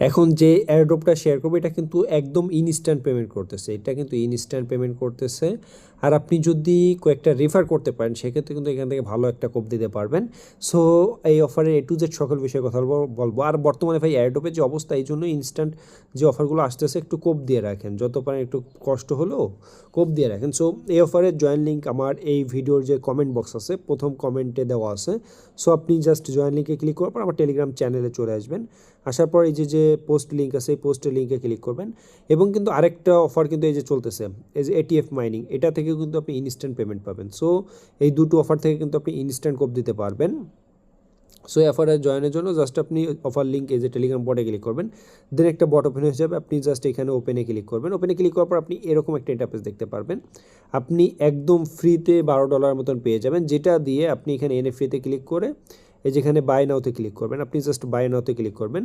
এখন যে এয়ারড্রপটা শেয়ার করবো এটা কিন্তু একদম ইনস্ট্যান্ট পেমেন্ট করতেছে, এটা কিন্তু ইনস্ট্যান্ট পেমেন্ট করতেছে। আর আপনি যদি কয়েকটা রেফার করতে পারেন সেক্ষেত্রে কিন্তু এখান থেকে ভালো একটা কোপ দিতে পারবেন। সো এই অফারের A to Z সকল বিষয়ে কথা বলবো। আর বর্তমানে ভাই এয়ারড্রপের যে অবস্থা, এই জন্য ইনস্ট্যান্ট যে অফারগুলো আসতেছে একটু কোপ দিয়ে রাখেন, যত পারেন একটু কষ্ট হলেও কোপ দিয়ে রাখেন। সো এই অফারের জয়েন লিঙ্ক আমার এই ভিডিওর যে কমেন্ট বক্স আছে প্রথম কমেন্টে দেওয়া আছে। সো আপনি জাস্ট জয়েন লিঙ্কে ক্লিক করার পর আমার টেলিগ্রাম চ্যানেলে চলে আসবেন। আসার পর এই যে পোস্ট লিঙ্ক আছে এই পোস্টের লিঙ্কে ক্লিক করবেন। এবং কিন্তু আরেকটা অফার কিন্তু এই যে চলতেছে, এই যে ATF মাইনিং, এটা থেকেও কিন্তু আপনি ইনস্ট্যান্ট পেমেন্ট পাবেন। সো এই দুটো অফার থেকে কিন্তু আপনি ইনস্ট্যান্ট কোপ দিতে পারবেন। সো এই অফারে জয়েনের জন্য জাস্ট আপনি অফার লিঙ্ক এই যে টেলিগ্রাম বটে ক্লিক করবেন, দেন একটা বট ওপেন হয়ে যাবে। আপনি জাস্ট এখানে ওপেনে ক্লিক করবেন। ওপেনে ক্লিক করার পর আপনি এরকম একটা ইন্টারফেস দেখতে পারবেন। আপনি একদম ফ্রিতে $12 মতন পেয়ে যাবেন, যেটা দিয়ে আপনি এখানে NFT-তে ক্লিক করে এই যেখানে বাই নাওতে ক্লিক করবেন। আপনি জাস্ট বাই নাওতে ক্লিক করবেন।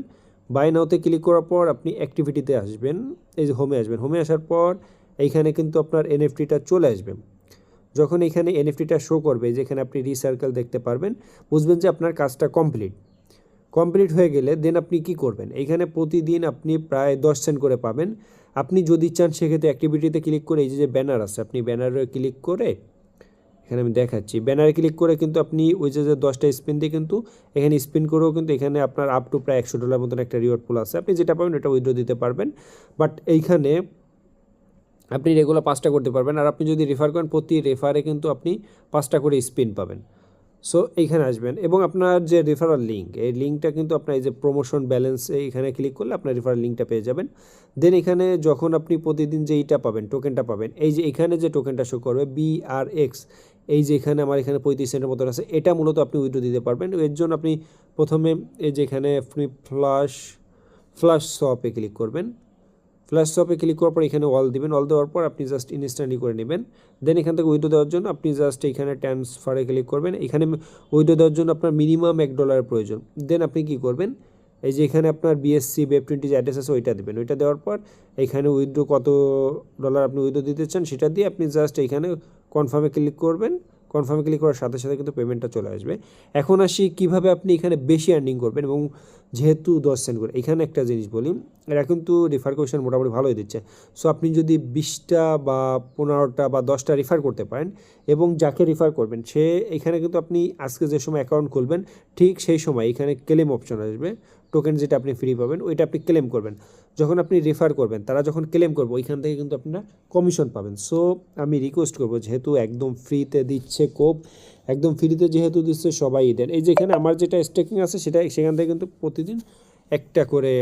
বাই নাওতে ক্লিক করার পর আপনি অ্যাক্টিভিটিতে আসবেন, এই যে হোমে আসবেন। হোমে আসার পর এইখানে কিন্তু আপনার NFT-টা চলে আসবে। যখন এখানে NFT-টা শো করবে, যেখানে আপনি রিসার্কেল দেখতে পারবেন, বুঝবেন যে আপনার কাজটা কমপ্লিট হয়ে গেলে দেন আপনি কি করবেন, এইখানে প্রতিদিন আপনি প্রায় 10 সেন্ট করে পাবেন। আপনি যদি চান সেক্ষেত্রে অ্যাক্টিভিটিতে ক্লিক করে এই যে ব্যানার আছে, আপনি ব্যানারে ক্লিক করে, এখানে আমি দেখাচ্ছি, ব্যানারে ক্লিক করে কিন্তু আপনি ওই যে 10টা স্পিন দিয়ে কিন্তু এখানে স্পিন করেও কিন্তু এখানে আপনার আপ টু প্রায় $100 মতন একটা রিওয়ার্ড পুল আছে। আপনি যেটা পাবেন ওটা উইথড্র দিতে পারবেন। বাট এইখানে আপনি রেগুলার 5টা করতে পারবেন। আর আপনি যদি রেফার করেন প্রতি রেফারে কিন্তু আপনি 5টা করে স্পিন পাবেন। সো এইখানে আসবেন এবং আপনার যে রেফারাল লিঙ্ক, এই লিঙ্কটা কিন্তু আপনার এই যে প্রমোশন ব্যালেন্স, এইখানে ক্লিক করলে আপনার রেফারাল লিঙ্কটা পেয়ে যাবেন। দেন এখানে যখন আপনি প্রতিদিন যে এইটা পাবেন, টোকেনটা পাবেন, এই যে এখানে যে টোকেনটা শো করবে BRX, এই যে এখানে আমার এখানে 35 সেন্টের মতন আছে, এটা মূলত আপনি উইথড্র দিতে পারবেন। এর জন্য আপনি প্রথমে এই যে এখানে আপনি ফ্ল্যাশ শপে ক্লিক করবেন। ফ্ল্যাশ শপে ক্লিক করার পর এখানে অল দিবেন। অল দেওয়ার পর আপনি জাস্ট ইনস্ট্যান্টলি করে নেবেন। দেন এখান থেকে উইথড্র দেওয়ার জন্য আপনি জাস্ট এখানে ট্রান্সফারে ক্লিক করবেন। এখানে উইথড্র দেওয়ার জন্য আপনার মিনিমাম $1 প্রয়োজন। দেন আপনি কি করবেন, এই যে এখানে আপনার BSC Web20 যে অ্যাড্রেস আছে ওইটা দেবেন। ওইটা দেওয়ার পর এখানে উইথড্র কত ডলার আপনি উইথড্র দিতে চান সেটা দিয়ে আপনি জাস্ট এখানে কনফার্মে ক্লিক করবেন। কনফার্মে ক্লিক করার সাথে সাথে কিন্তু পেমেন্টটা চলে আসবে। এখন আসি কীভাবে আপনি এখানে বেশি আর্নিং করবেন, এবং যেহেতু 10 সেন্ট করে, এখানে একটা জিনিস বলি, এরা কিন্তু রেফার কমিশন মোটামুটি ভালোই দিচ্ছে। সো আপনি যদি 20টা বা 15টা বা 10টা রেফার করতে পারেন এবং যাকে রেফার করবেন সে, এখানে কিন্তু আপনি আজকে যে সময় অ্যাকাউন্ট খুলবেন ঠিক সেই সময় এখানে ক্লেম অপশন আসবে, টোকেন যেটা আপনি ফ্রি পাবেন ওইটা আপনি ক্লেম করবেন। যখন আপনি রেফার করবেন তারা যখন ক্লেম করবে ওইখান থেকে কিন্তু আপনারা কমিশন পাবেন। সো আমি রিকোয়েস্ট করবো, যেহেতু একদম ফ্রিতে দিচ্ছে কোপ, একদম ফ্রিতে যেহেতু দিচ্ছে সবাই দেন। এই যেখানে আমার যেটা স্টেকিং আছে সেটা, সেখান থেকে কিন্তু প্রতিদিন একটা করে